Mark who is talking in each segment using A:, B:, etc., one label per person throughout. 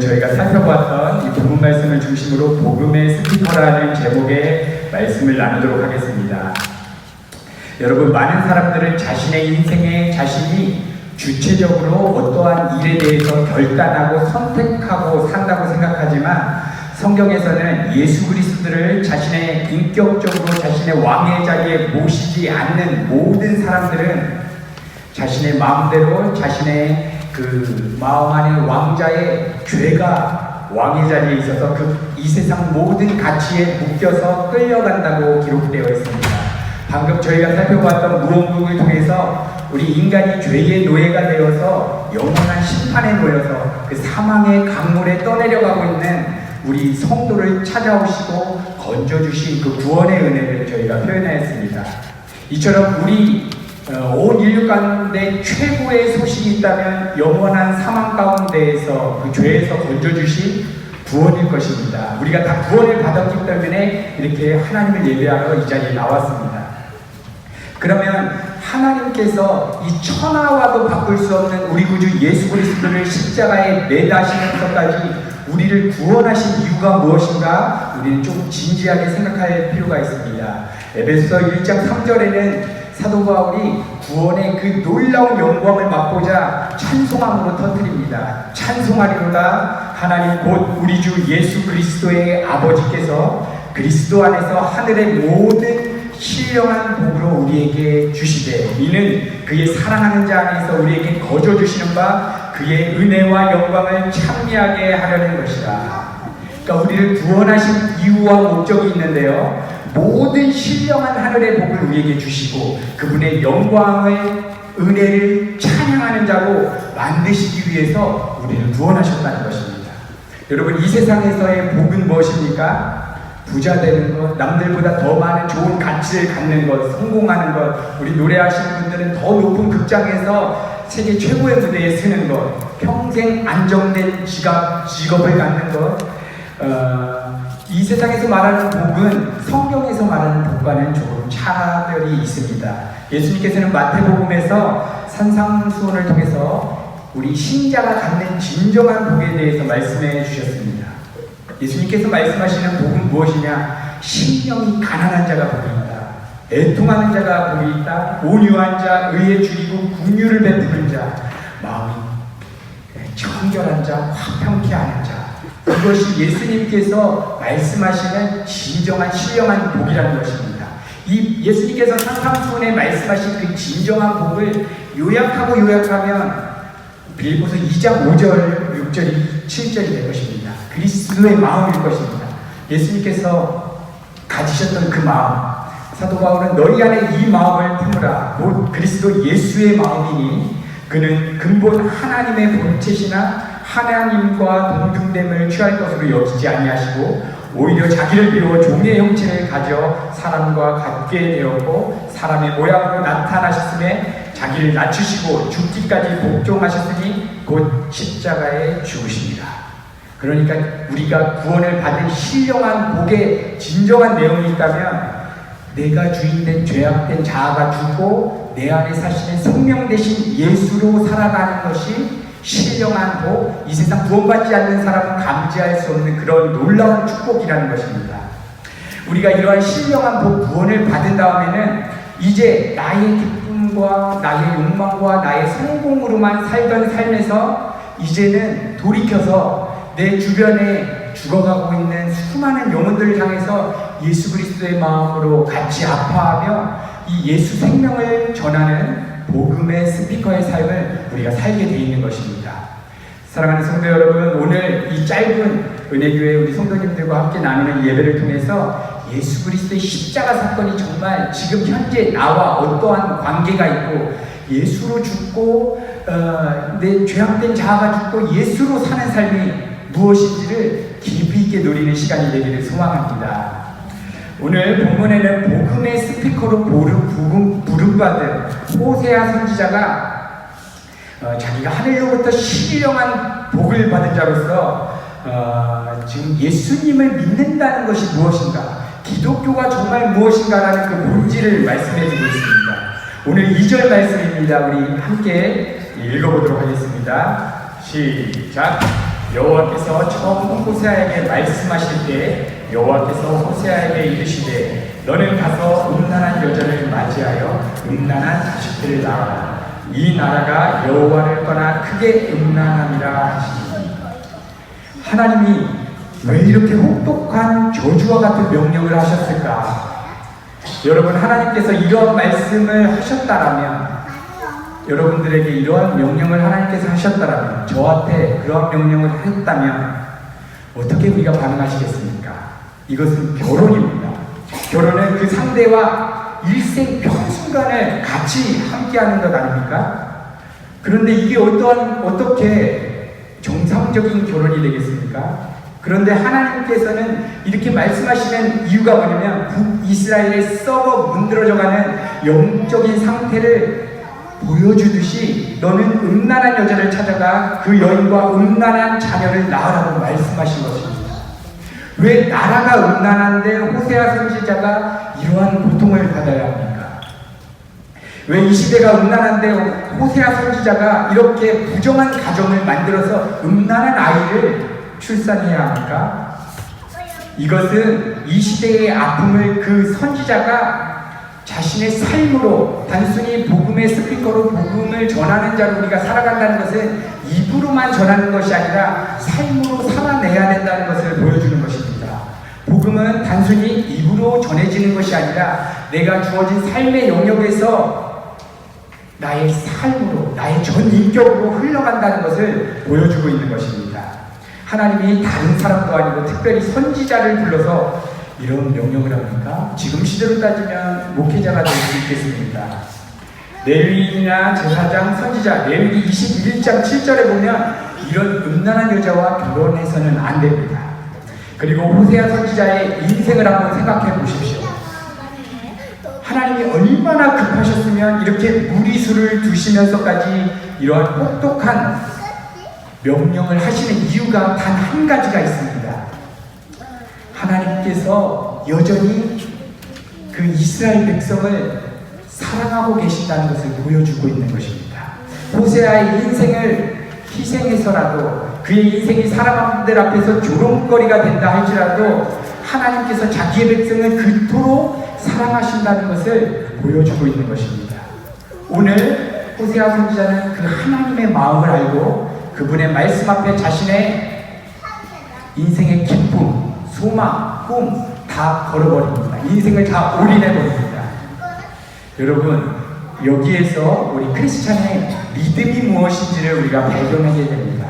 A: 저희가 살펴보았던 이 복음 말씀을 중심으로 복음의 스피커라는 제목의 말씀을 나누도록 하겠습니다. 여러분, 많은 사람들은 자신의 인생에 자신이 주체적으로 어떠한 일에 대해서 결단하고 선택하고 산다고 생각하지만, 성경에서는 예수 그리스도를 자신의 인격적으로 자신의 왕의 자리에 모시지 않는 모든 사람들은 자신의 마음대로 자신의 그 마음 안에 왕자의 죄가 왕의 자리에 있어서 이 세상 모든 가치에 묶여서 끌려간다고 기록되어 있습니다. 방금 저희가 살펴봤던 무언국을 통해서 우리 인간이 죄의 노예가 되어서 영원한 심판에 놓여서 그 사망의 강물에 떠내려가고 있는 우리 성도를 찾아오시고 건져주신 그 구원의 은혜를 저희가 표현하였습니다. 이처럼 우리 온 인류 가운데 최고의 소식이 있다면 영원한 사망 가운데에서 그 죄에서 건져주신 구원일 것입니다. 우리가 다 구원을 받았기 때문에 이렇게 하나님을 예배하러 이 자리에 나왔습니다. 그러면 하나님께서 이 천하와도 바꿀 수 없는 우리 구주 예수 그리스도를 십자가에 매다시면서까지 우리를 구원하신 이유가 무엇인가? 우리는 좀 진지하게 생각할 필요가 있습니다. 에베소서 1장 3절에는 사도 바울이 구원의 그 놀라운 영광을 맛보자 찬송함으로 터뜨립니다. 찬송하리로다. 하나님 곧 우리 주 예수 그리스도의 아버지께서 그리스도 안에서 하늘의 모든 신령한 복으로 우리에게 주시되 이는 그의 사랑하는 자 안에서 우리에게 거저 주시는 바 그의 은혜와 영광을 찬미하게 하려는 것이라. 그러니까 우리를 구원하신 이유와 목적이 있는데요, 모든 신령한 하늘의 복을 우리에게 주시고 그분의 영광을, 은혜를 찬양하는 자로 만드시기 위해서 우리를 구원하셨다는 것입니다. 여러분, 이 세상에서의 복은 무엇입니까? 부자 되는 것, 남들보다 더 많은 좋은 가치를 갖는 것, 성공하는 것, 우리 노래하시는 분들은 더 높은 극장에서 세계 최고의 무대에 서는 것, 평생 안정된 직업을 갖는 것. 이 세상에서 말하는 복은 성경에서 말하는 복과는 조금 차별이 있습니다. 예수님께서는 마태복음에서 산상수훈을 통해서 우리 신자가 갖는 진정한 복에 대해서 말씀해 주셨습니다. 예수님께서 말씀하시는 복은 무엇이냐? 심령이 가난한 자가 복이 있다. 애통하는 자가 복이 있다. 온유한 자, 의에 줄이고 긍휼을 베푸는 자, 마음이 청결한 자, 화평케 하는 자. 그것이 예수님께서 말씀하시는 진정한 신령한 복이라는 것입니다. 이 예수님께서 산상수훈에 말씀하신 그 진정한 복을 요약하면 빌립보서 2장 5절, 6절이 7절이 될 것입니다. 그리스도의 마음일 것입니다. 예수님께서 가지셨던 그 마음, 사도 바울은 너희 안에 이 마음을 품으라. 곧 그리스도 예수의 마음이니 그는 근본 하나님의 본체시나 하나님과 동등됨을 취할 것으로 여기지 아니하시고 오히려 자기를 비워 종의 형체를 가져 사람과 같게 되었고 사람의 모양으로 나타나셨음에 자기를 낮추시고 죽기까지 복종하셨으니 곧 십자가에 죽으십니다. 그러니까 우리가 구원을 받은 신령한 복의 진정한 내용이 있다면 내가 주인된 죄악된 자아가 죽고 내 안에 사시는 생명 대신 예수로 살아가는 것이 신령한 복, 이 세상 구원받지 않는 사람은 감지할 수 없는 그런 놀라운 축복이라는 것입니다. 우리가 이러한 신령한 복, 구원을 받은 다음에는 이제 나의 기쁨과 나의 욕망과 나의 성공으로만 살던 삶에서 이제는 돌이켜서 내 주변에 죽어가고 있는 수많은 영혼들을 향해서 예수 그리스도의 마음으로 같이 아파하며 이 예수 생명을 전하는 복음의 스피커의 삶을 우리가 살게 되어 있는 것입니다. 사랑하는 성도 여러분, 오늘 이 짧은 은혜교회 우리 성도님들과 함께 나누는 예배를 통해서 예수 그리스도의 십자가 사건이 정말 지금 현재 나와 어떠한 관계가 있고 예수로 죽고 내 죄악된 자아가 죽고 예수로 사는 삶이 무엇인지를 깊이 있게 누리는 시간이 되기를 소망합니다. 오늘 본문에는 복음의 스피커로 부름받은 호세아 선지자가 자기가 하늘로부터 신령한 복을 받은 자로서 지금 예수님을 믿는다는 것이 무엇인가, 기독교가 정말 무엇인가라는 그 본질을 말씀해 주고 있습니다. 오늘 2절 말씀입니다. 우리 함께 읽어보도록 하겠습니다. 시작. 여호와께서 처음 호세아에게 말씀하실 때 여호와께서 호세아에게 이르시되 너는 가서 음란한 여자를 맞이하여 음란한 자식들을 낳아라. 이 나라가 여호와를 떠나 크게 음란함이라 하시니. 하나님이 왜 이렇게 혹독한 저주와 같은 명령을 하셨을까? 여러분, 하나님께서 이러한 말씀을 하셨다라면, 여러분들에게 이러한 명령을 하나님께서 하셨다라면, 저한테 그러한 명령을 하셨다면 어떻게 우리가 반응하시겠습니까? 이것은 결혼입니다. 결혼은 그 상대와 일생 평순간을 같이 함께하는 것 아닙니까? 그런데 이게 어떻게 정상적인 결혼이 되겠습니까? 그런데 하나님께서는 이렇게 말씀하시는 이유가 뭐냐면 북이스라엘에 썩어 문드러져가는 영적인 상태를 보여주듯이 너는 음란한 여자를 찾아가 그 여인과 음란한 자녀를 낳으라고 말씀하신 것입니다. 왜 나라가 음란한데 호세아 선지자가 이러한 고통을 받아야 합니까? 왜 이 시대가 음란한데 호세아 선지자가 이렇게 부정한 가정을 만들어서 음란한 아이를 출산해야 합니까? 이것은 이 시대의 아픔을 그 선지자가 자신의 삶으로, 단순히 복음의 스피커로 복음을 전하는 자로 우리가 살아간다는 것은 입으로만 전하는 것이 아니라 삶으로 살아내야 된다는 것을 보여주는 것입니다. 복음은 단순히 입으로 전해지는 것이 아니라 내가 주어진 삶의 영역에서 나의 삶으로, 나의 전 인격으로 흘러간다는 것을 보여주고 있는 것입니다. 하나님이 다른 사람도 아니고 특별히 선지자를 불러서 이런 명령을 합니까? 지금 시대로 따지면 목회자가 될 수 있겠습니까? 레위기나 제사장, 선지자, 레위기 21장 7절에 보면 이런 음란한 여자와 결혼해서는 안 됩니다. 그리고 호세아 선지자의 인생을 한번 생각해 보십시오. 하나님이 얼마나 급하셨으면 이렇게 무리수를 두시면서까지 이러한 혹독한 명령을 하시는 이유가 단 한 가지가 있습니다. 하나님께서 여전히 그 이스라엘 백성을 사랑하고 계신다는 것을 보여주고 있는 것입니다. 호세아의 인생을 희생해서라도 그의 인생이 사람들 앞에서 조롱거리가 된다 할지라도 하나님께서 자기의 백성을 그토록 사랑하신다는 것을 보여주고 있는 것입니다. 오늘 호세아 선지자는 그 하나님의 마음을 알고 그분의 말씀 앞에 자신의 인생의 기쁨, 소망, 꿈 다 걸어버립니다. 인생을 다 올인해버립니다. 여러분, 여기에서 우리 크리스찬의 믿음이 무엇인지를 우리가 발견하게 됩니다.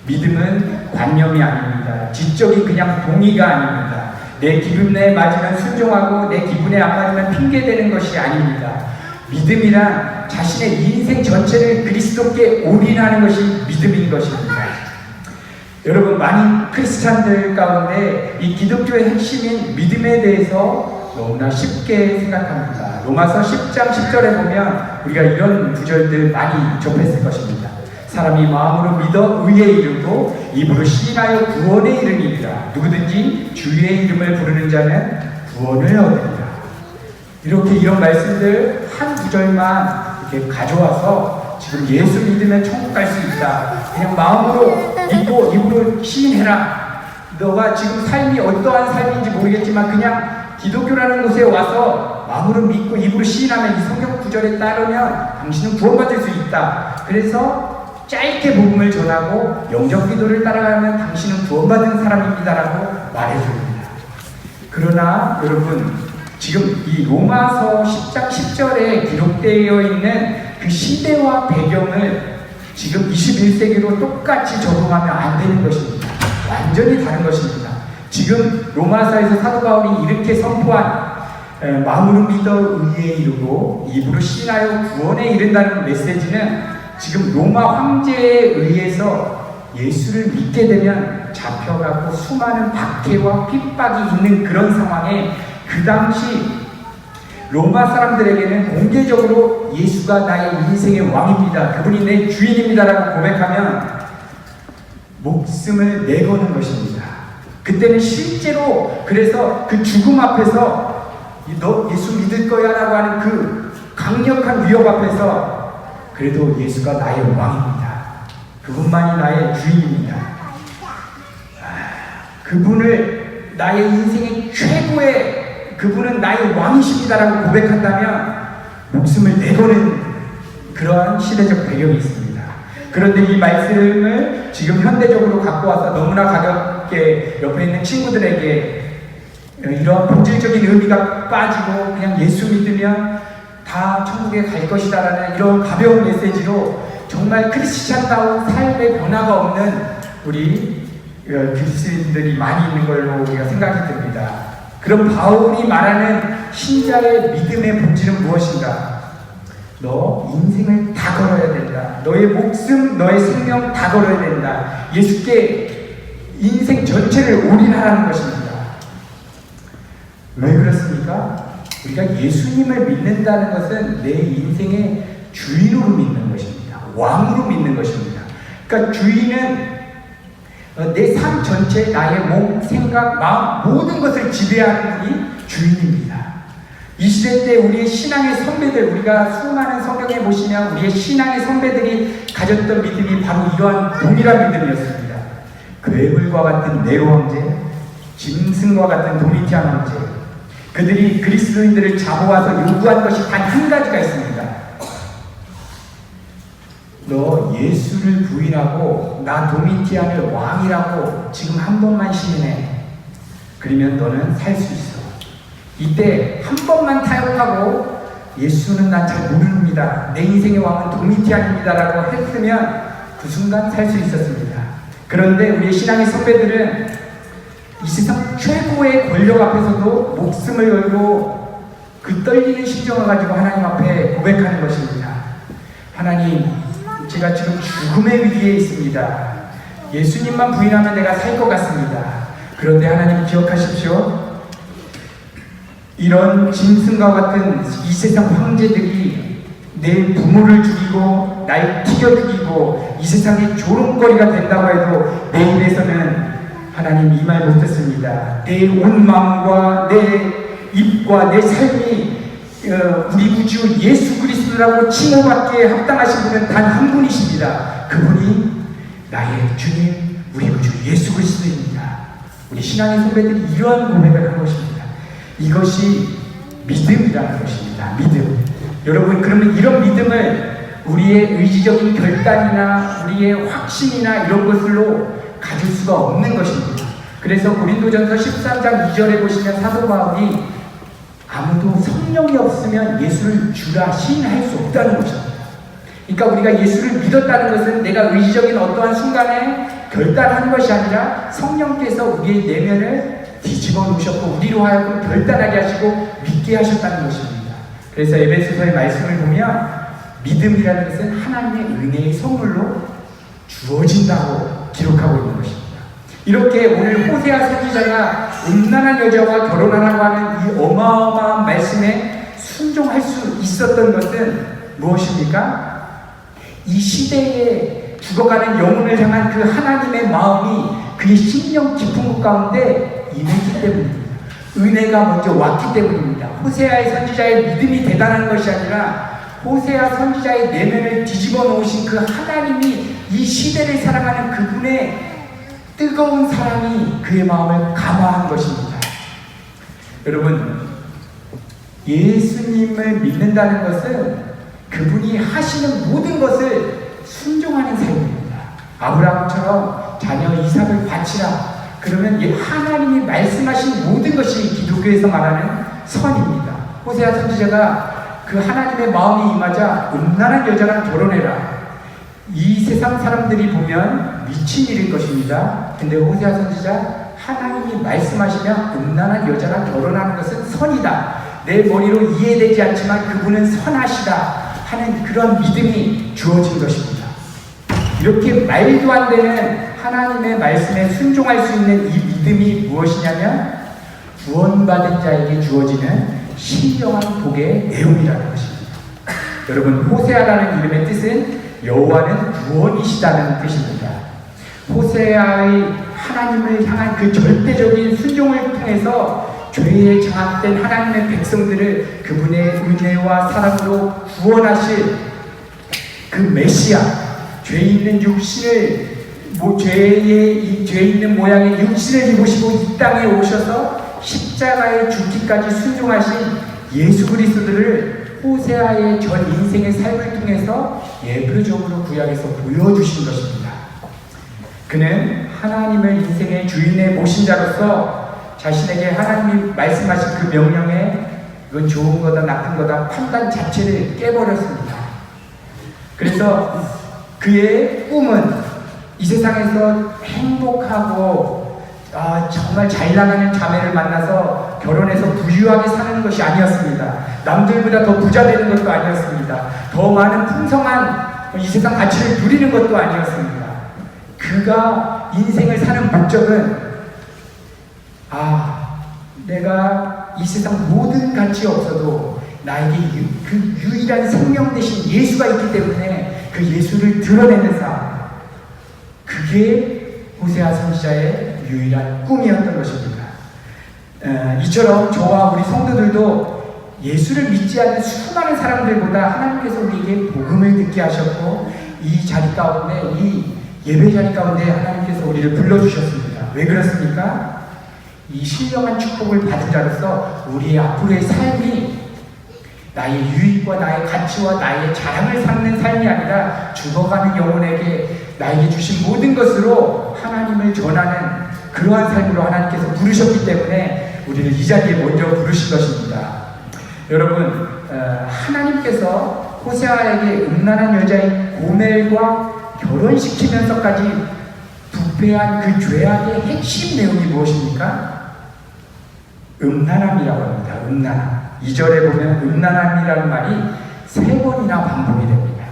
A: 믿음은 관념이 아닙니다. 지적인 그냥 동의가 아닙니다. 내 기분에 맞으면 순종하고 내 기분에 안 맞으면 핑계대는 것이 아닙니다. 믿음이란 자신의 인생 전체를 그리스도께 올인하는 것이 믿음인 것입니다. 여러분, 많은 크리스찬들 가운데 이 기독교의 핵심인 믿음에 대해서 너무나 쉽게 생각합니다. 로마서 10장 10절에 보면 우리가 이런 구절들 많이 접했을 것입니다. 사람이 마음으로 믿어 의에 이르고 입으로 시인하여 구원에 이르니라. 누구든지 주의 이름을 부르는 자는 구원을 얻으리라. 이렇게 이런 말씀들 한 구절만 이렇게 가져와서 지금 예수 믿으면 천국 갈 수 있다. 그냥 마음으로 믿고 입으로 시인해라. 너가 지금 삶이 어떠한 삶인지 모르겠지만 그냥 기독교라는 곳에 와서 마음으로 믿고 입으로 시인하면 이 성경 구절에 따르면 당신은 구원받을 수 있다. 그래서 짧게 복음을 전하고 영적 기도를 따라가면 당신은 구원받은 사람입니다라고 말해줍니다. 그러나 여러분, 지금 이 로마서 10장 10절에 기록되어 있는 그 시대와 배경을 지금 21세기로 똑같이 적용하면 안 되는 것입니다. 완전히 다른 것입니다. 지금 로마서에서 사도 바울이 이렇게 선포한 마음으로 믿어 의에 이르고 입으로 신하여 구원에 이른다는 메시지는 지금 로마 황제에 의해서 예수를 믿게 되면 잡혀가고 수많은 박해와 핍박이 있는 그런 상황에 그 당시 로마 사람들에게는 공개적으로 예수가 나의 인생의 왕입니다. 그분이 내 주인입니다라고 고백하면 목숨을 내거는 것입니다. 그때는 실제로 그래서 그 죽음 앞에서 너 예수 믿을 거야 라고 하는 그 강력한 위협 앞에서 그래도 예수가 나의 왕입니다. 그분만이 나의 주인입니다. 그분을 나의 인생의 최고의 그분은 나의 왕이십니다라고 고백한다면 목숨을 내거는 그러한 시대적 배경이 있습니다. 그런데 이 말씀을 지금 현대적으로 갖고 와서 너무나 가볍게 옆에 있는 친구들에게 이런 본질적인 의미가 빠지고 그냥 예수 믿으면 다 천국에 갈 것이다라는 이런 가벼운 메시지로 정말 크리스찬다운 삶의 변화가 없는 우리 그리스도인들이 많이 있는 걸로 우리가 생각이 듭니다. 그럼 바울이 말하는 신자의 믿음의 본질은 무엇인가? 너 인생을 다 걸어야 된다. 너의 목숨, 너의 생명 다 걸어야 된다. 예수께 인생 전체를 올인하라는 것입니다. 왜 그렇습니까? 우리가 예수님을 믿는다는 것은 내 인생의 주인으로 믿는 것입니다. 왕으로 믿는 것입니다. 그러니까 주인은 내 삶 전체, 나의 몸, 생각, 마음 모든 것을 지배하는 분이 주인입니다. 이 시대 때 우리의 신앙의 선배들, 우리가 수많은 성경에 보시면 우리의 신앙의 선배들이 가졌던 믿음이 바로 이러한 동일한 믿음이었습니다. 괴물과 같은 네로 황제, 짐승과 같은 도미티안 황제, 그들이 그리스도인들을 잡아와서 요구한 것이 단 한 가지가 있습니다. 너 예수를 부인하고 나 도미티안을 왕이라고 지금 한 번만 시인해. 그러면 너는 살 수 있어. 이때 한 번만 타협하고 예수는 난 잘 모릅니다. 내 인생의 왕은 도미티안입니다 라고 했으면 그 순간 살 수 있었습니다. 그런데 우리의 신앙의 선배들은 이 세상 최고의 권력 앞에서도 목숨을 걸고 그 떨리는 심정을 가지고 하나님 앞에 고백하는 것입니다. 하나님, 제가 지금 죽음의 위기에 있습니다. 예수님만 부인하면 내가 살 것 같습니다. 그런데 하나님 기억하십시오. 이런 짐승과 같은 이 세상 황제들이 내 부모를 죽이고 날 튀겨 죽이고 이 세상의 조롱거리가 된다고 해도 내 입에서는 하나님 이 말 못했습니다. 내 온 마음과 내 입과 내 삶이 우리 구주 예수 그리스도라고 칭호받기에 합당하신 분은 단 한 분이십니다. 그분이 나의 주님, 우리 구주 예수 그리스도입니다. 우리 신앙의 선배들이 이러한 고백을 한 것입니다. 이것이 믿음이라는 것입니다. 믿음. 여러분, 그러면 이런 믿음을 우리의 의지적인 결단이나 우리의 확신이나 이런 것으로 가질 수가 없는 것입니다. 그래서 고린도전서 13장 2절에 보시면 사도 바울이 아무도 성령이 없으면 예수를 주라 시인할 수 없다는 것입니다. 그러니까 우리가 예수를 믿었다는 것은 내가 의지적인 어떠한 순간에 결단한 것이 아니라 성령께서 우리의 내면을 뒤집어 놓으셨고 우리로 하여금 결단하게 하시고 믿게 하셨다는 것입니다. 그래서 에베소서의 말씀을 보면 믿음이라는 것은 하나님의 은혜의 선물로 주어진다고 기록하고 있는 것입니다. 이렇게 오늘 호세아 선지자가 음란한 여자와 결혼하라고 하는 이 어마어마한 말씀에 순종할 수 있었던 것은 무엇입니까? 이 시대에 죽어가는 영혼을 향한 그 하나님의 마음이 그의 심령 깊은 곳 가운데 임했기 때문입니다. 은혜가 먼저 왔기 때문입니다. 호세아의 선지자의 믿음이 대단한 것이 아니라 호세아 선지자의 내면을 뒤집어 놓으신 그 하나님이 이 시대를 사랑하는 그분의 뜨거운 사랑이 그의 마음을 감화한 것입니다. 여러분, 예수님을 믿는다는 것은 그분이 하시는 모든 것을 순종하는 삶입니다. 아브라함처럼 자녀 이삭을 바치라. 그러면 하나님이 말씀하신 모든 것이 기독교에서 말하는 선입니다. 호세아 선지자가 그 하나님의 마음이 임하자 음란한 여자랑 결혼해라. 이 세상 사람들이 보면 미친 일일 것입니다. 근데 호세아 선지자, 하나님이 말씀하시면 음란한 여자랑 결혼하는 것은 선이다. 내 머리로 이해되지 않지만 그분은 선하시다 하는 그런 믿음이 주어진 것입니다. 이렇게 말도 안 되는 하나님의 말씀에 순종할 수 있는 이 믿음이 무엇이냐면 구원받은 자에게 주어지는 신령한 복의 내용이라는 것입니다. 여러분, 호세아라는 이름의 뜻은 여호와는 구원이시다는 뜻입니다. 호세아의 하나님을 향한 그 절대적인 순종을 통해서 죄에 장악된 하나님의 백성들을 그분의 은혜와 사랑으로 구원하실 그 메시아, 죄 있는 육신을 죄 있는 모양의 육신을 입으시고 이 땅에 오셔서 십자가에 죽기까지 순종하신 예수 그리스도를 호세아의 전 인생의 삶을 통해서 예표적으로 구약에서 보여주신 것입니다. 그는 하나님을 인생의 주인에 모신 자로서 자신에게 하나님이 말씀하신 그 명령에 이건 좋은 거다 나쁜 거다 판단 자체를 깨버렸습니다. 그래서 그의 꿈은 이 세상에서 행복하고 정말 잘 나가는 자매를 만나서 결혼해서 부유하게 사는 것이 아니었습니다. 남들보다 더 부자 되는 것도 아니었습니다. 더 많은 풍성한 이 세상 가치를 누리는 것도 아니었습니다. 그가 인생을 사는 목적은 내가 이 세상 모든 가치 없어도 나에게 그 유일한 생명 대신 예수가 있기 때문에 그 예수를 드러내는 삶, 그게 호세아 선지자의 유일한 꿈이었던 것입니다. 이처럼 저와 우리 성도들도 예수를 믿지 않는 수많은 사람들보다 하나님께서 우리에게 복음을 듣게 하셨고 이 자리 가운데, 이 예배 자리 가운데 하나님께서 우리를 불러주셨습니다. 왜 그렇습니까? 이 신령한 축복을 받은 자로서 우리의 앞으로의 삶이 나의 유익과 나의 가치와 나의 자랑을 삼는 삶이 아니라 죽어가는 영혼에게 나에게 주신 모든 것으로 하나님을 전하는 그러한 삶으로 하나님께서 부르셨기 때문에 우리를 이 자리에 먼저 부르신 것입니다. 여러분, 하나님께서 호세아에게 음란한 여자인 고멜과 결혼시키면서까지 부패한 그 죄악의 핵심 내용이 무엇입니까? 음란함이라고 합니다. 음란함. 2절에 보면 음란함이라는 말이 3번이나 반복이 됩니다.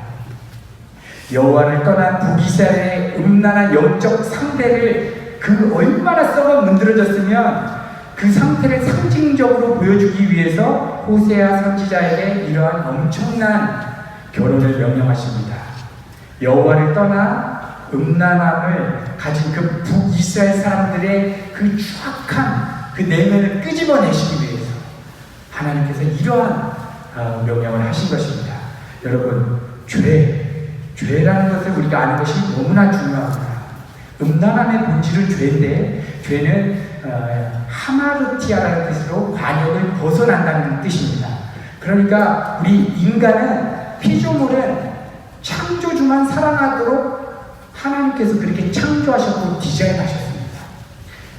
A: 여호와를 떠난 북이스라엘의 음란한 영적 상태를 그 얼마나 썩어 문드러졌으면 그 상태를 상징적으로 보여주기 위해서 호세아 선지자에게 이러한 엄청난 결혼을 명령하십니다. 여호와를 떠나 음란함을 가진 그 북이스라엘 사람들의 그 추악한 그 내면을 끄집어내시기 위해서 하나님께서 이러한 명령을 하신 것입니다. 여러분, 죄라는 것을 우리가 아는 것이 너무나 중요합니다. 음란함의 본질은 죄인데, 죄는 하마르티아라는 뜻으로 관역을 벗어난다는 뜻입니다. 그러니까 우리 인간은, 피조물은 창조주만 사랑하도록 하나님께서 그렇게 창조하셨고 디자인하셨습니다.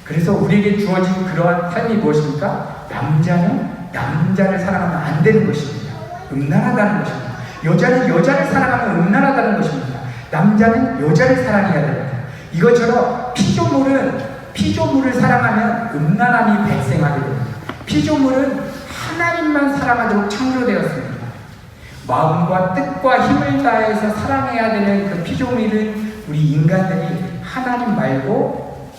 A: 그래서 우리에게 주어진 그러한 삶이 무엇입니까? 남자는 남자를 사랑하면 안 되는 것입니다. 음란하다는 것입니다. 여자는 여자를 사랑하면 음란하다는 것입니다. 남자는 여자를 사랑해야 됩니다. 이것처럼 피조물을 사랑하면 음란함이 발생하게 됩니다. 피조물은 하나님만 사랑하도록 창조되었습니다. 마음과 뜻과 힘을 다해서 사랑해야 되는 그 피조물은 우리 인간들이 하나님 말고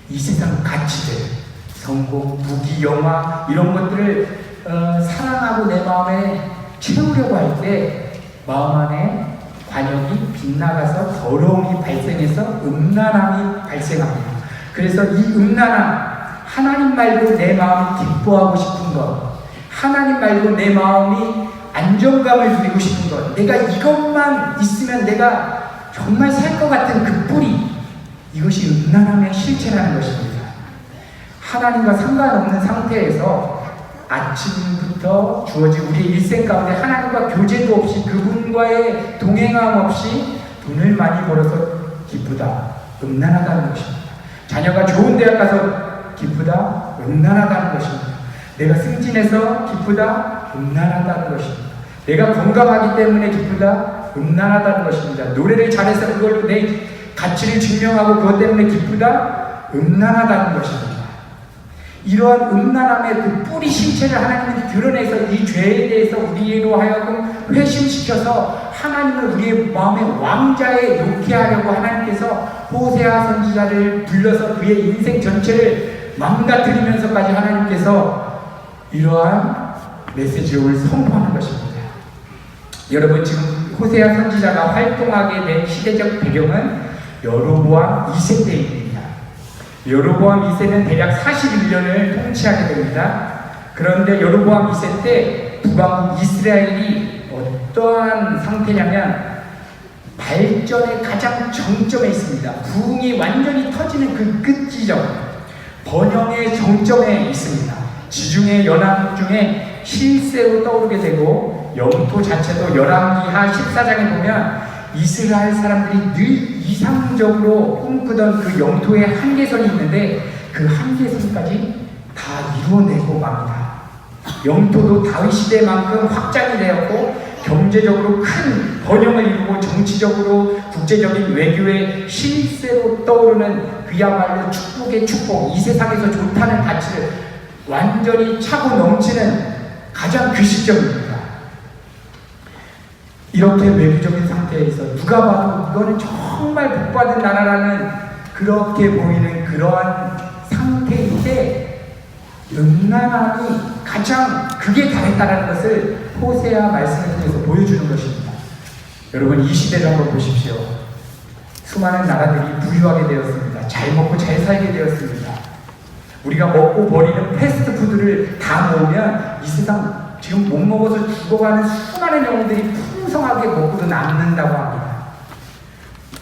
A: 이 세상 가치들, 성공, 무기, 영화 이런 것들을 사랑하고 내 마음에 채우려고 할 때 마음 안에 관역이 빗나가서 더러움이 발생해서 음란함이 발생합니다. 그래서 이 음란함, 하나님 말고 내 마음이 기뻐하고 싶은 것, 하나님 말고 내 마음이 안정감을 누리고 싶은 것, 내가 이것만 있으면 내가 정말 살 것 같은 그 뿌리, 이것이 음란함의 실체라는 것입니다. 하나님과 상관없는 상태에서 아침부터 주어진 우리의 일생 가운데 하나님과 교제도 없이 그분과의 동행함 없이 돈을 많이 벌어서 기쁘다, 음란하다는 것입니다. 자녀가 좋은 대학 가서 기쁘다, 음란하다는 것입니다. 내가 승진해서 기쁘다, 음란하다는 것입니다. 내가 건강하기 때문에 기쁘다, 음란하다는 것입니다. 노래를 잘해서 그걸로 내 가치를 증명하고 그것 때문에 기쁘다, 음란하다는 것입니다. 이러한 음란함의 그 뿌리 실체를 하나님이 드러내서 이 죄에 대해서 우리로 하여금 회심시켜서 하나님을 우리의 마음의 왕자에 놓게 하려고 하나님께서 호세아 선지자를 불러서 그의 인생 전체를 망가뜨리면서까지 하나님께서 이러한 메시지를 선포하는 것입니다. 여러분, 지금 호세아 선지자가 활동하게 된 시대적 배경은 여로보암 2세 때입니다. 여로보암 2세는 대략 41년을 통치하게 됩니다. 그런데 여로보암 2세 때 북왕국 이스라엘이 어떠한 상태냐면 발전의 가장 정점에 있습니다. 부흥이 완전히 터지는 그 끝 지점, 번영의 정점에 있습니다. 지중해 연합 중에 실세로 떠오르게 되고, 영토 자체도 열왕기하 14장에 보면 이스라엘 사람들이 늘 이상적으로 꿈꾸던 그 영토의 한계선이 있는데 그 한계선까지 다 이루어내고 맙니다. 영토도 다윗 시대만큼 확장이 되었고, 경제적으로 큰 번영을 이루고, 정치적으로 국제적인 외교의 실세로 떠오르는 그야말로 축복의 축복, 이 세상에서 좋다는 가치를 완전히 차고 넘치는 가장 그 시점입니다. 이렇게 외교적인 상태에서 누가 봐도 이거는 정말 복받은 나라라는 그렇게 보이는 그러한 상태인데, 음란함이 가장 극에 달했다는 것을 호세아 말씀을 통해서 보여주는 것입니다. 여러분, 이 시대를 한번 보십시오. 수많은 나라들이 부유하게 되었습니다. 잘 먹고 잘 살게 되었습니다. 우리가 먹고 버리는 패스트푸드를 다 모으면 이 세상 지금 못 먹어서 죽어가는 수많은 영혼들이 풍성하게 먹고도 남는다고 합니다.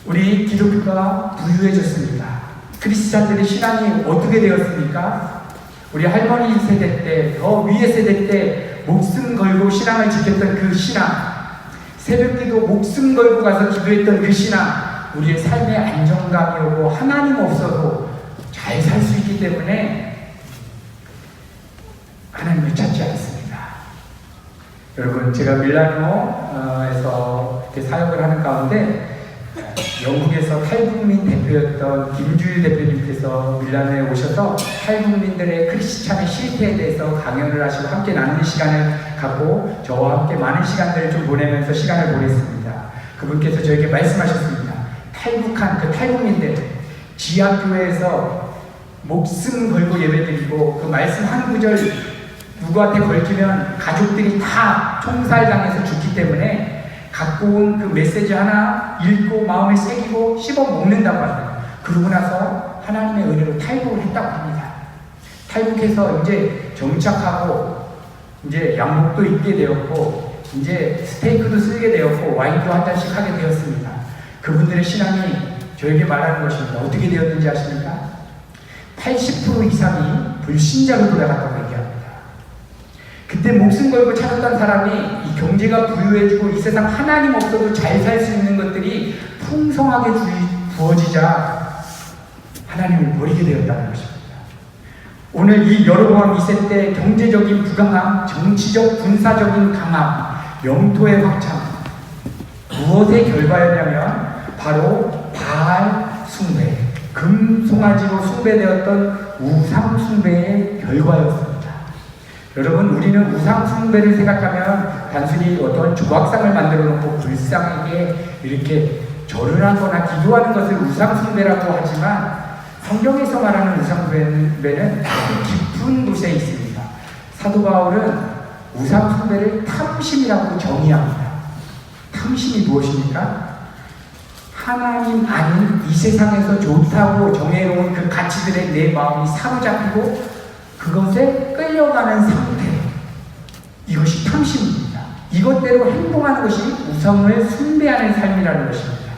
A: 우리 기독교가 부유해졌습니다. 크리스찬들의 신앙이 어떻게 되었습니까? 우리 할머니 세대 때, 더 위에 세대 때 목숨 걸고 신앙을 지켰던 그 신앙, 새벽기도 목숨 걸고 가서 기도했던 그 신앙, 우리의 삶의 안정감이 오고 하나님 없어도 잘 살 수 있기 때문에 하나님을 찾지 않습니다. 여러분, 제가 밀라노에서 이렇게 사역을 하는 가운데 영국에서 탈북민 대표였던 김주일 대표님께서 밀라노에 오셔서 탈북민들의 크리스찬의 실태에 대해서 강연을 하시고 함께 나누는 시간을 갖고 저와 함께 많은 시간들을 좀 보내면서 시간을 보냈습니다. 그분께서 저에게 말씀하셨습니다. 탈북한 그 탈북민들, 지하교회에서 목숨 걸고 예배드리고 그 말씀 한 구절 누구한테 걸치면 가족들이 다 총살당해서 죽기 때문에 갖고 온 그 메시지 하나 읽고 마음에 새기고 씹어 먹는다고 합니다. 그러고 나서 하나님의 은혜로 탈북을 했다고 합니다. 탈북해서 이제 정착하고 이제 양복도 입게 되었고 이제 스테이크도 쓰게 되었고 와인도 한 잔씩 하게 되었습니다. 그분들의 신앙이 저에게 말하는 것입니다. 어떻게 되었는지 아십니까? 80% 이상이 불신자로 돌아갔다고 얘기합니다. 그때 목숨 걸고 찾았던 사람이 이 경제가 부유해지고 이 세상 하나님 없어도 잘 살 수 있는 것들이 풍성하게 부어지자 하나님을 버리게 되었다는 것입니다. 오늘 이 여로보암 2세 때 경제적인 부강함, 정치적 군사적인 강함, 영토의 확장, 무엇의 결과였냐면 바로 바알 숭배, 금송아지로 숭배되었던 우상 숭배의 결과였습니다. 여러분, 우리는 우상 숭배를 생각하면 단순히 어떤 조각상을 만들어 놓고 불상에게 이렇게 절을 하거나 기도하는 것을 우상 숭배라고 하지만 성경에서 말하는 우상 숭배는 아주 깊은 곳에 있습니다. 사도 바울은 우상 숭배를 탐심이라고 정의합니다. 탐심이 무엇입니까? 하나님 아닌 이 세상에서 좋다고 정해놓은 그 가치들에 내 마음이 사로잡히고 그것에 끌려가는 상태, 이것이 탐심입니다. 이것대로 행동하는 것이 우상을 숭배하는 삶이라는 것입니다.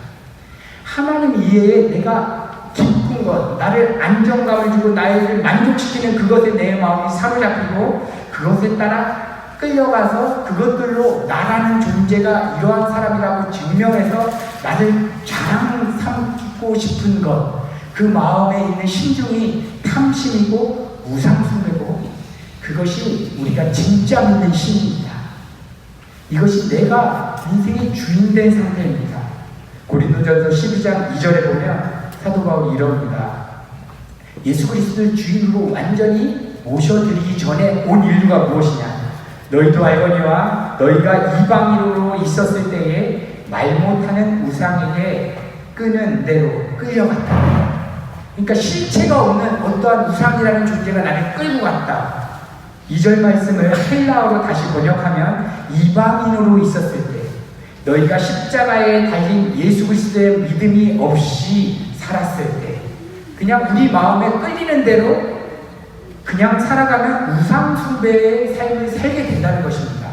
A: 하나님 이외에 내가 기쁜 것, 나를 안정감을 주고 나를 만족시키는 그것에 내 마음이 사로잡히고 그것에 따라 끌려가서 그것들로 나라는 존재가 이러한 사람이라고 증명해서 나를 자랑 삼고 싶은 것, 그 마음에 있는 심중이 탐심이고 우상숭배고, 그것이 우리가 진짜 믿는 신입니다. 이것이 내가 인생의 주인된 상태입니다. 고린도전서 12장 2절에 보면 사도 바울이 이럽니다. 예수 그리스도를 주인으로 완전히 모셔드리기 전에 온 인류가 무엇이냐? 너희도 알거니와 너희가 이방인으로 있었을 때에 말 못하는 우상에게 끄는 대로 끌려갔다. 그러니까 실체가 없는 어떠한 우상이라는 존재가 나를 끌고 갔다. 2절 말씀을 헬라어로 다시 번역하면 이방인으로 있었을 때, 너희가 십자가에 달린 예수 그리스도의 믿음이 없이 살았을 때, 그냥 우리 마음에 끌리는 대로 그냥 살아가면 우상 숭배의 삶을 살게 된다는 것입니다.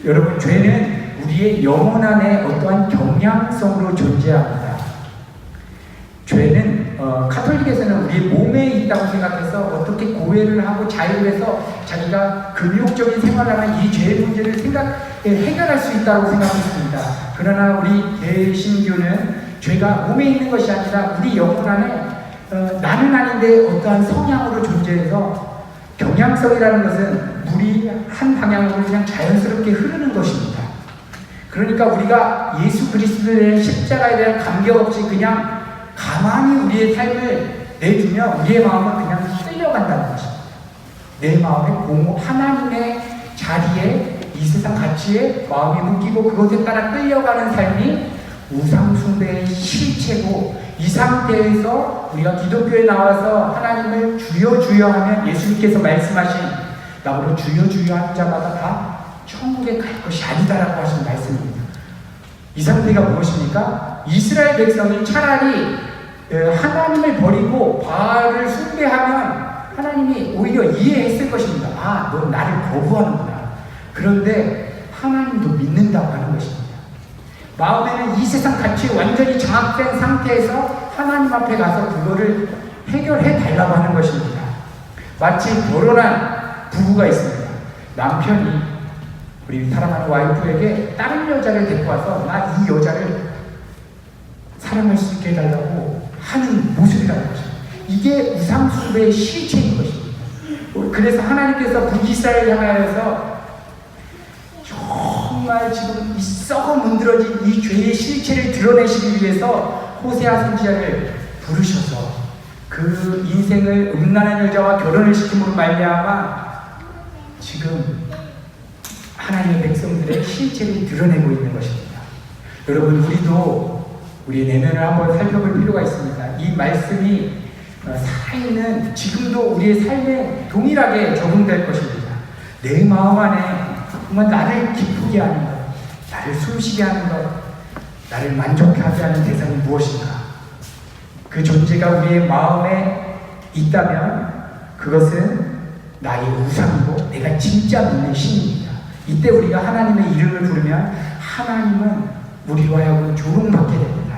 A: 여러분, 죄는 우리 우리의 영혼 안에 어떠한 경향성으로 존재합니다. 죄는 카톨릭에서는 우리 몸에 있다고 생각해서 어떻게 고해를 하고 자유해서 자기가 금욕적인 생활하는 이 죄의 문제를 해결할 수 있다고 생각했습니다. 그러나 우리 개신교는 죄가 몸에 있는 것이 아니라 우리 영혼 안에 나는 아닌데 어떠한 성향으로 존재해서 경향성이라는 것은 물이 한 방향으로 그냥 자연스럽게 흐르는 것입니다. 그러니까 우리가 예수 그리스도에 대한 십자가에 대한 감격 없이 그냥 가만히 우리의 삶을 내두면 우리의 마음은 그냥 끌려간다는 것입니다. 내 마음에 하나님의 자리에 이 세상 가치에 마음이 묶이고 그것에 따라 끌려가는 삶이 우상숭배의 실체고, 이 상태에서 우리가 기독교에 나와서 하나님을 주여 주여 하면 예수님께서 말씀하신 나보고 주여 주여 하는 자마다 다 천국에 갈 것이 아니다라고 하신 말씀입니다. 이 상태가 무엇입니까? 이스라엘 백성이 차라리 하나님을 버리고 바알을 숭배하면 하나님이 오히려 이해했을 것입니다. 아, 넌 나를 거부하는구나. 그런데 하나님도 믿는다고 하는 것입니다. 마음에는 이 세상 가치에 완전히 장악된 상태에서 하나님 앞에 가서 그거를 해결해 달라고 하는 것입니다. 마치 결혼한 부부가 있습니다. 남편이 우리 사랑하는 와이프에게 다른 여자를 데리고 와서 나 이 여자를 사랑할 수 있게 해달라고 하는 모습이라는 것입니다. 이게 우상숭배의 실체인 것입니다. 그래서 하나님께서 북이스라엘을 향하여서 정말 지금 이 썩어 문드러진 이 죄의 실체를 드러내시기 위해서 호세아 선지자를 부르셔서 그 인생을 음란한 여자와 결혼을 시킴으로 말미암아 지금 하나님의 백성들의 실체를 드러내고 있는 것입니다. 여러분, 우리도 우리의 내면을 한번 살펴볼 필요가 있습니다. 이 말씀이 살아있는 지금도 우리의 삶에 동일하게 적용될 것입니다. 내 마음 안에 정말 나를 기쁘게 하는 것, 나를 숨쉬게 하는 것, 나를 만족하게 하는 대상이 무엇인가? 그 존재가 우리의 마음에 있다면 그것은 나의 우상이고 내가 진짜 믿는 신입니다. 이때 우리가 하나님의 이름을 부르면 하나님은 우리로 하여금 조롱받게 됩니다.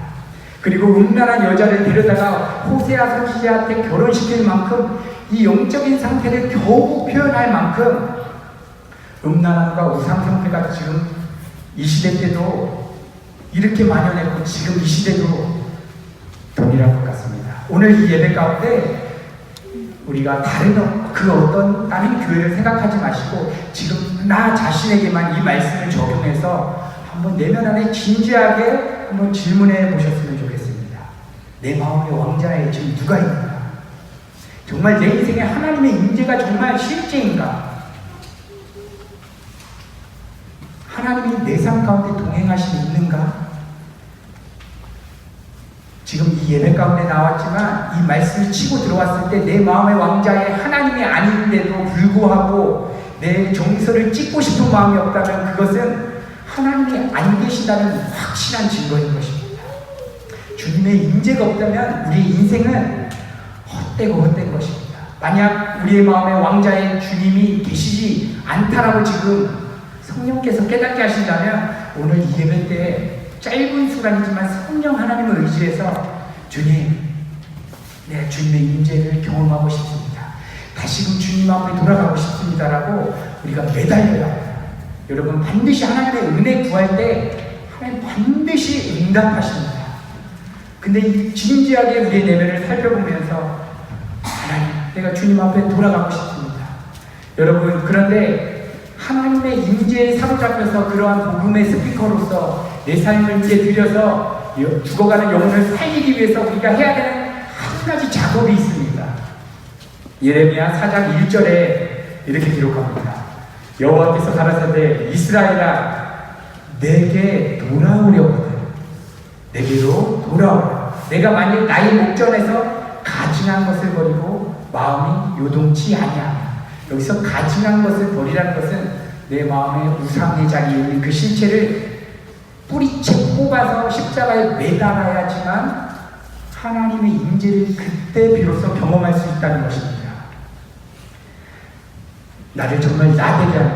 A: 그리고 음란한 여자를 데려다가 호세아 선지자한테 결혼시킬 만큼 이 영적인 상태를 겨우 표현할 만큼 음란함과 우상 상태가 지금 이 시대 때도 이렇게 만연했고 지금 이 시대도 동일한 것 같습니다. 오늘 이 예배 가운데 우리가 다른 교회를 생각하지 마시고 지금 나 자신에게만 이 말씀을 적용해서 한번 내면 안에 진지하게 한번 질문해 보셨으면 좋겠습니다. 내 마음의 왕자에 지금 누가 있는가? 정말 내 인생에 하나님의 임재가 정말 실제인가? 하나님이 내 삶 가운데 동행하심이 있는가? 지금 이 예배 가운데 나왔지만 이 말씀을 치고 들어왔을 때 내 마음의 왕자에 하나님이 아닌데도 불구하고 내 정서를 찍고 싶은 마음이 없다면 그것은 하나님이 안 계시다는 확실한 증거인 것입니다. 주님의 임재가 없다면 우리 인생은 헛된 것입니다. 만약 우리의 마음의 왕자에 주님이 계시지 않다라고 지금 성령께서 깨닫게 하신다면 오늘 이 예배 때 짧은 시간이지만 성령 하나님을 의지해서 주님, 내 주님의 임재를 경험하고 싶습니다. 다시금 주님 앞에 돌아가고 싶습니다라고 우리가 매달려야 합니다. 여러분, 반드시 하나님의 은혜 구할 때 하나님 반드시 응답하십니다. 근데 진지하게 우리의 내면을 살펴보면서 하나님, 내가 주님 앞에 돌아가고 싶습니다. 여러분, 그런데 하나님의 임재에 사로잡혀서 그러한 복음의 스피커로서 내 삶을 이제 들여서 죽어가는 영혼을 살리기 위해서 우리가 해야 되는 한 가지 작업이 있습니다. 예레미야 4장 1절에 이렇게 기록합니다. 여호와께서 가라사대 이스라엘아 내게 돌아오려거든 내게로 돌아오라. 내가 만일 나의 목전에서 가증한 것을 버리고 마음이 요동치 아니하면, 여기서 가증한 것을 버리라는 것은 내 마음의 우상의 자리에 있는 그 실체를 뿌리채 뽑아서 십자가에 매달아야지만 하나님의 임재를 그때 비로소 경험할 수 있다는 것입니다. 나를 정말 나되게 하는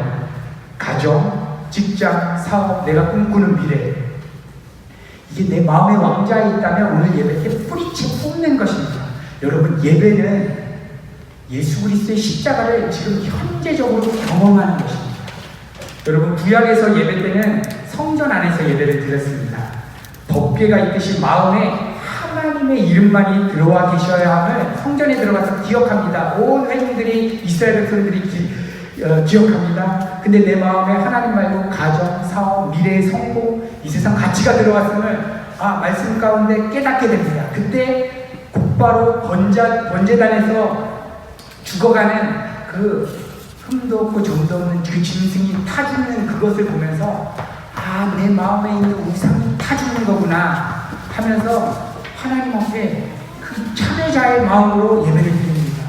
A: 가정, 직장, 사업, 내가 꿈꾸는 미래, 이게 내 마음의 왕좌에 있다면 오늘 예배 때 뿌리채 뿜는 것입니다. 여러분, 예배는 예수 그리스도의 십자가를 지금 현재적으로 경험하는 것입니다. 여러분, 구약에서 예배 때는 성전 안에서 예배를 드렸습니다. 법궤가 있듯이 마음에 하나님의 이름만이 들어와 계셔야 함을 성전에 들어가서 기억합니다. 온 회중들이, 이스라엘 백성들이 기억합니다. 근데 내 마음에 하나님 말고 가정, 사업, 미래의 성공, 이 세상 가치가 들어갔음을 말씀 가운데 깨닫게 됩니다. 그때 곧바로 번제단에서 죽어가는 그 흠도 없고 점도 없는 그 짐승이 타죽는 그것을 보면서 내 마음에 있는 우상이 타죽는 거구나 하면서 하나님 앞에 그 참회자의 마음으로 예배를 드립니다.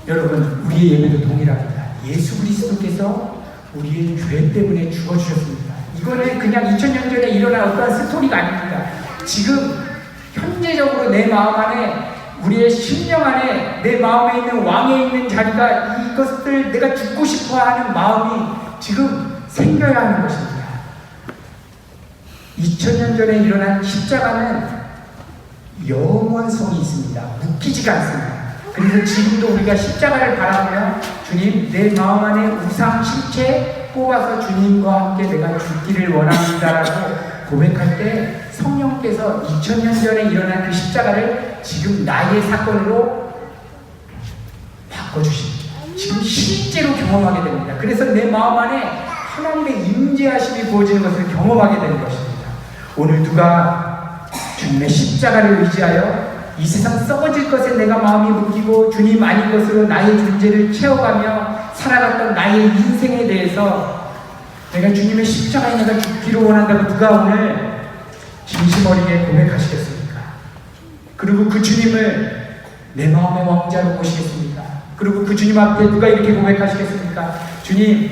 A: 여러분, 우리의 예배도 동일합니다. 예수 그리스도께서 우리의 죄 때문에 죽어주셨습니다. 이거는 그냥 2000년 전에 일어난 어떤 스토리가 아닙니다. 지금 현재적으로 내 마음 안에, 우리의 심령 안에, 내 마음에 있는 왕에 있는 자리가, 이것들 내가 죽고 싶어 하는 마음이 지금 생겨야 하는 것입니다. 2000년 전에 일어난 십자가는 영원성이 있습니다. 웃기지가 않습니다. 그래서 지금도 우리가 십자가를 바라보며 주님, 내 마음 안에 우상 실체 뽑아서 주님과 함께 내가 죽기를 원합니다라고 고백할 때 성령께서 2000년 전에 일어난 그 십자가를 지금 나의 사건으로 바꿔주십니다. 지금 실제로 경험하게 됩니다. 그래서 내 마음 안에 하나님의 임재하심이 부어지는 것을 경험하게 되는 것입니다. 오늘 누가 주님의 십자가를 의지하여 이 세상 썩어질 것에 내가 마음이 묶이고 주님 아닌 것으로 나의 존재를 채워가며 살아갔던 나의 인생에 대해서 내가 주님의 십자가에 내가 죽기를 원한다고 누가 오늘 진심 어리게 고백하시겠습니까? 그리고 그 주님을 내 마음의 왕자로 모시겠습니까? 그리고 그 주님 앞에 누가 이렇게 고백하시겠습니까? 주님,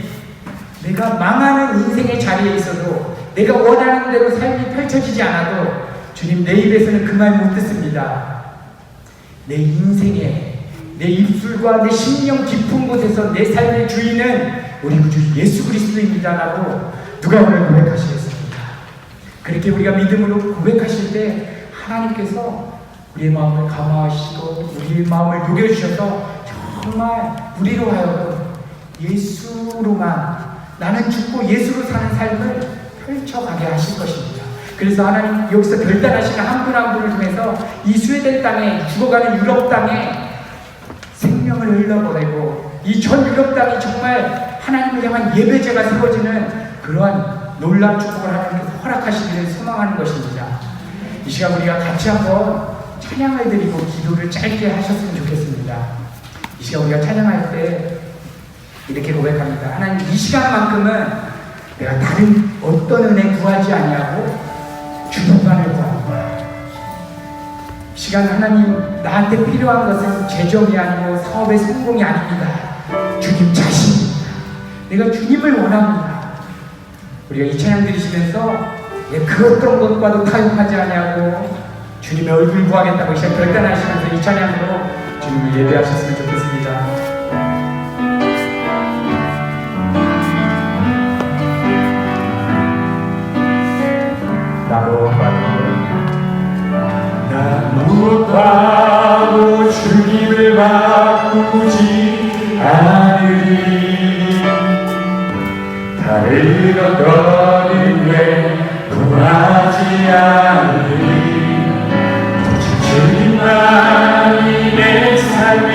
A: 내가 망하는 인생의 자리에 있어도, 내가 원하는 대로 삶이 펼쳐지지 않아도 주님, 내 입에서는 그 말 못 듣습니다. 내 인생에, 내 입술과 내 심령 깊은 곳에서 내 삶의 주인은 우리 구주 예수 그리스도입니다라고 누가 오늘 고백하시겠습니까? 그렇게 우리가 믿음으로 고백하실 때 하나님께서 우리의 마음을 감화하시고 우리의 마음을 녹여주셔서 정말 우리로 하여금 예수로만, 나는 죽고 예수로 사는 삶을 펼쳐가게 하실 것입니다. 그래서 하나님 여기서 결단하시는 한 분 한 분을 통해서 이 스웨덴 땅에, 죽어가는 유럽 땅에 생명을 흘러보내고 이 전 유럽 땅이 정말 하나님을 향한 예배제가 세워지는 그러한 놀라운 축복을 하나님께서 허락하시기를 소망하는 것입니다. 이 시간 우리가 같이 한번 찬양을 드리고 기도를 짧게 하셨으면 좋겠습니다. 이 시간 우리가 찬양할 때 이렇게 고백합니다. 하나님, 이 시간만큼은 내가 다른 어떤 은혜 구하지 아니하고 주님만을 구합니다. 이 시간 하나님, 나한테 필요한 것은 재정이 아니고 사업의 성공이 아닙니다. 주님 자신입니다. 내가 주님을 원합니다. 우리가 이 찬양 드리시면서 그 어떤 것과도 타협하지 아니하고 주님의 얼굴 구하겠다고 이 시간 결단하시면서 이 찬양으로 주님을 예배하셨으면 좋겠습니다. 나 무엇과도 주님을 바꾸지 않으리. 다른 어떤 은혜 구하지 않으리. 주님만이 내 삶의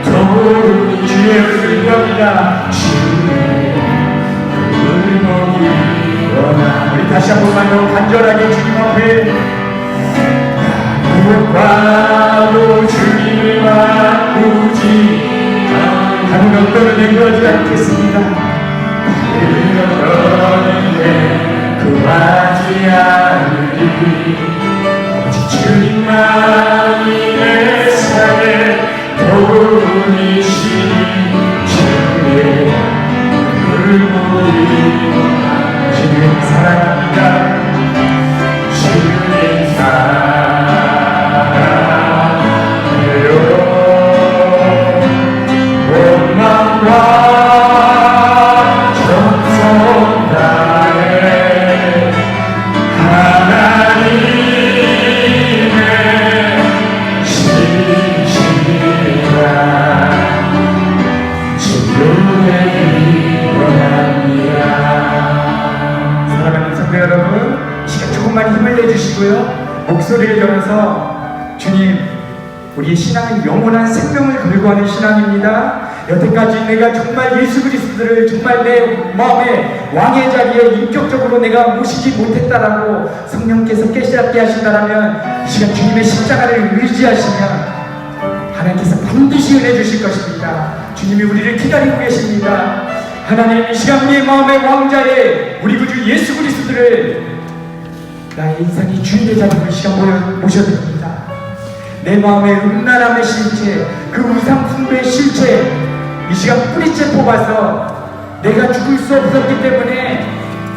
A: 도움이 주의 은혜입니다. 주의 은총이 원하. 우리 다시 한 번만 더 간절하게 주님 앞에 무엇과도 주님을 바꾸지 다른 어떤 은혜 구하지 않겠습니다. 다른 어떤 은혜 구하지 않으리. 주님만이 내 삶의 도움이시니 주의 물물이 주님 사랑합니다. 주님 사랑해요. 온 마음과 전 내주시고요. 목소리를 들어서 주님, 우리의 신앙은 영원한 생명을 걸고 하는 신앙입니다. 여태까지 내가 정말 예수 그리스도를 정말 내 마음의 왕의 자리에 인격적으로 내가 모시지 못했다라고 성령께서 깨닫게 하신다라면 이 시간 주님의 십자가를 의지하시면 하나님께서 반드시 은혜 주실 것입니다. 주님이 우리를 기다리고 계십니다. 하나님, 이 시간 우리의 마음의 왕자에 우리 구주 예수 그리스도를 나의 인생의 주인의 자리로 이 시간 모셔드립니다. 내 마음의 음란함의 실체, 그 우상 숭배의 실체, 이 시간 뿌리째 뽑아서 내가 죽을 수 없었기 때문에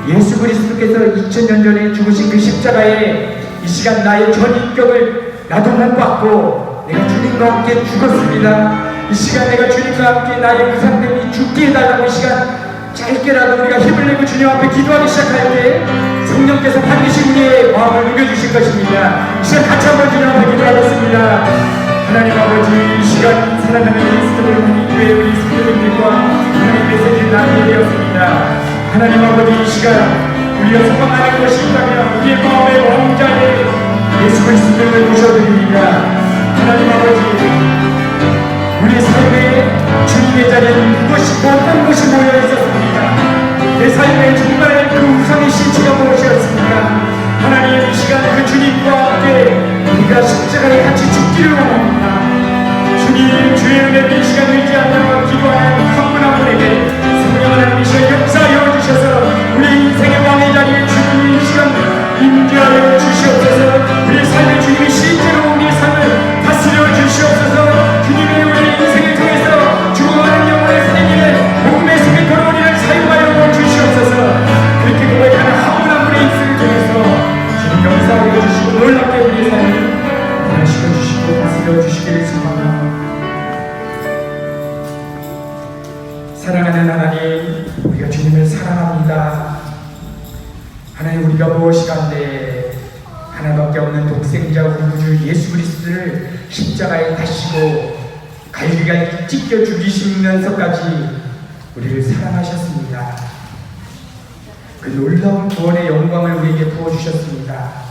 A: 예수 그리스도께서 2000년 전에 죽으신 그 십자가에 이 시간 나의 전 인격을 나도 못 받고 내가 주님과 함께 죽었습니다. 이 시간 내가 주님과 함께 나의 우상됨이 죽게 해달라고 이 시간 짧게라도 우리가 힘을 내고 주님 앞에 기도하기 시작할 때 성령께서 반드시 우리의 마음을 녹여주실 것입니다. 이 시간 같이 한번 주님 앞에 기도하겠습니다. 하나님 아버지, 이 시간 사랑하는 그리스도를 우리 교회 우리 성도님들과 하나님 메시지를 나누게 되었습니다. 하나님 아버지, 이 시간 우리가 소망하는 것이 있다면 우리의 마음의 왕자에 예수 그리스도를 모셔드립니다. 하나님 아버지, 우리 삶에 주님의 자리에 무엇이 어떤 것이 모여 있었습니까? 내 삶에 정말 그 우상의 실체가 무엇이었습니까? 하나님, 이 시간 그 주님과 함께 우리가 십자가에 같이 죽기를 원합니다. 주님, 주의 은혜를 이 시간 의지하며 기도하는 한 분 한 분에게 성령 하나님 이 시간 역사하여 주셔서 우리 인생의 왕의 자리에 주님이 이 시간 임재하여 주시옵소서. 우리 삶의 주님이 실제로 우리 삶을 다스려 주시옵소서. 주님의 우리 인생을 통해서 죽어가는 영혼의 선생님의 복음의 승리 걸어오리를 사용하여 주시옵소서. 그렇게 고백하는 한 분 한 분의 인생을 통해서 주님 역사하여 주시고 놀랍게 우리의 삶을 변화시켜 주시고 다스려 주시기를 소망합니다. 사랑하는 하나님, 우리가 주님을 사랑합니다. 하나님, 우리가 무엇이간데 하나밖에 없는 독생자 우리 구주 예수 그리스도를 십자가에 다시고 갈기갈기 찢겨 죽이시면서까지 우리를 사랑하셨습니다. 그 놀라운 구원의 영광을 우리에게 부어주셨습니다.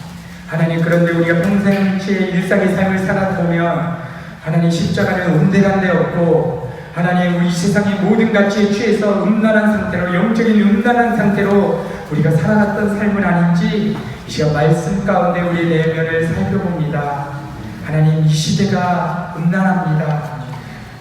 A: 하나님, 그런데 우리가 평생치의 일상의 삶을 살아보면 하나님 십자가는 온데간데 없고 하나님, 우리 세상의 모든 가치에 취해서 음란한 상태로, 영적인 음란한 상태로 우리가 살아갔던 삶은 아닌지 이 시간 말씀 가운데 우리 내면을 살펴봅니다. 하나님, 이 시대가 음란합니다.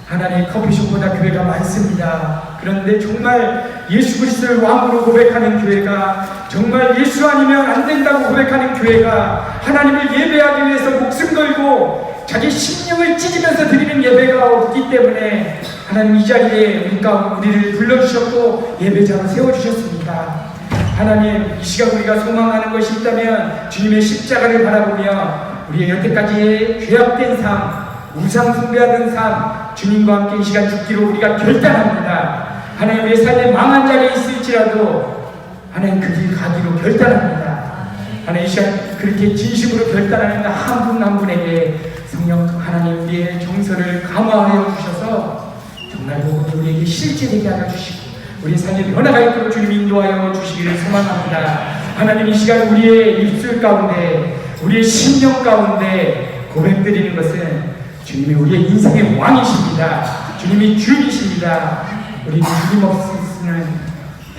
A: 하나님, 커피숍보다 교회가 많습니다. 그런데 정말 예수 그리스도를 왕으로 고백하는 교회가, 정말 예수 아니면 안 된다고 고백하는 교회가, 하나님을 예배하기 위해서 목숨 걸고 자기 심령을 찢으면서 드리는 예배가 없기 때문에 하나님, 이 자리에 우리를 불러주셨고 예배자로 세워주셨습니다. 하나님, 이 시간 우리가 소망하는 것이 있다면 주님의 십자가를 바라보며 우리의 여태까지의 죄악된 삶, 우상 숭배하던 삶, 주님과 함께 이 시간 죽기로 우리가 결단합니다. 하나님, 내 삶에 망한 자리에 있을지라도 하나님 그 길 가기로 결단합니다. 하나님, 이 시간 그렇게 진심으로 결단하는 한 분 한 분에게 성령 하나님 우리의 정서를 감화하여 주셔서 정말 우리에게 실제되게 하여 주시고 우리 삶의 변화가 있도록 주님 인도하여 주시기를 소망합니다. 하나님, 이 시간 우리의 입술 가운데, 우리의 심령 가운데 고백드리는 것은 주님이 우리의 인생의 왕이십니다. 주님이 주님이십니다. 우리는 주님 없으면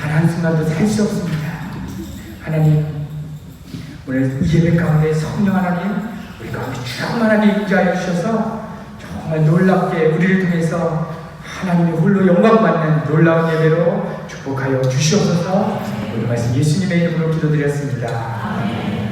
A: 단 한순간도 살 수 없습니다. 하나님, 오늘 이 예배 가운데 성령 하나님 우리 가운데 충만하게 임재하여 주셔서 정말 놀랍게 우리를 통해서 하나님의 홀로 영광받는 놀라운 예배로 축복하여 주시옵소서. 오늘 말씀 예수님의 이름으로 기도드렸습니다. 아멘.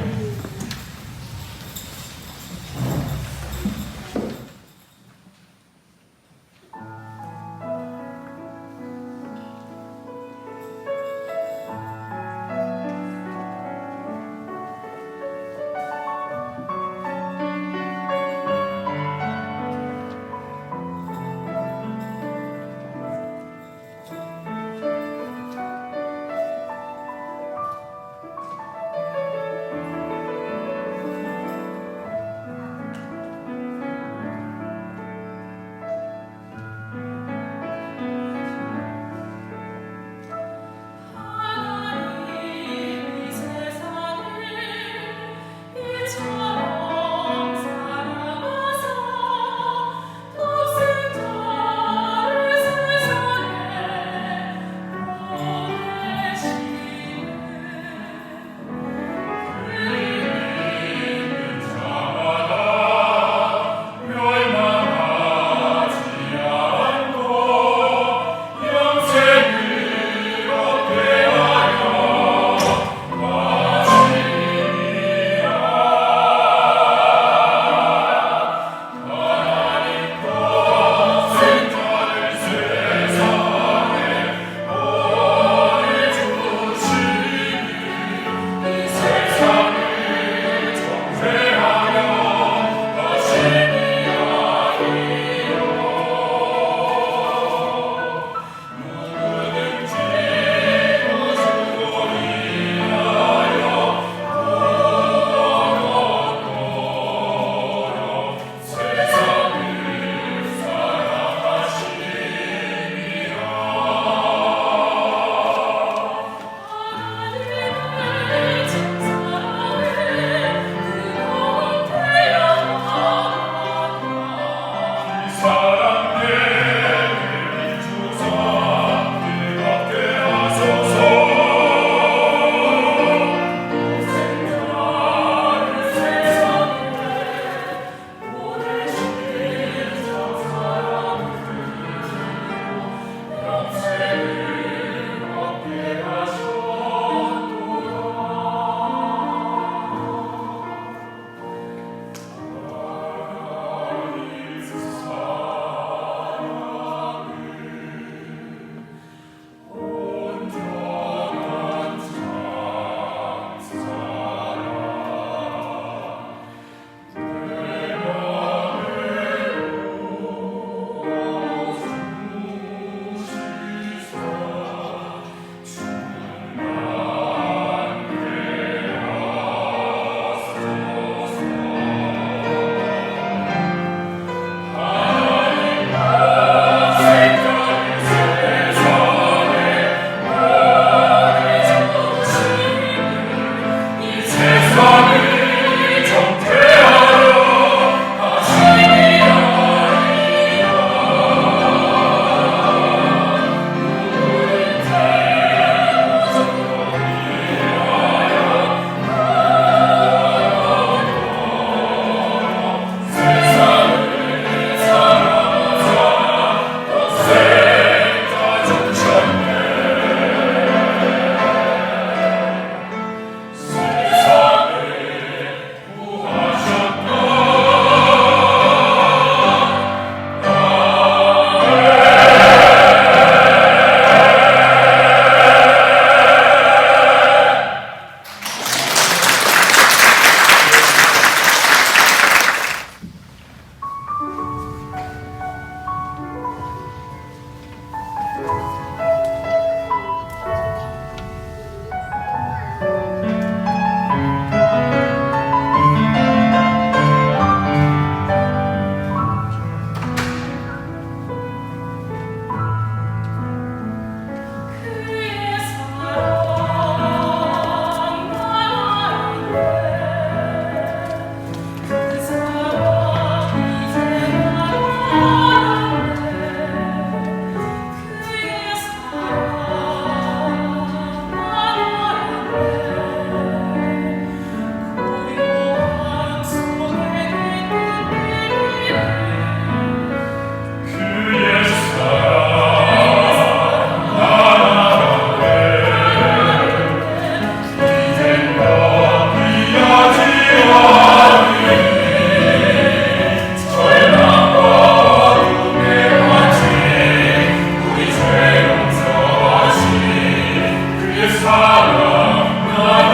B: 영광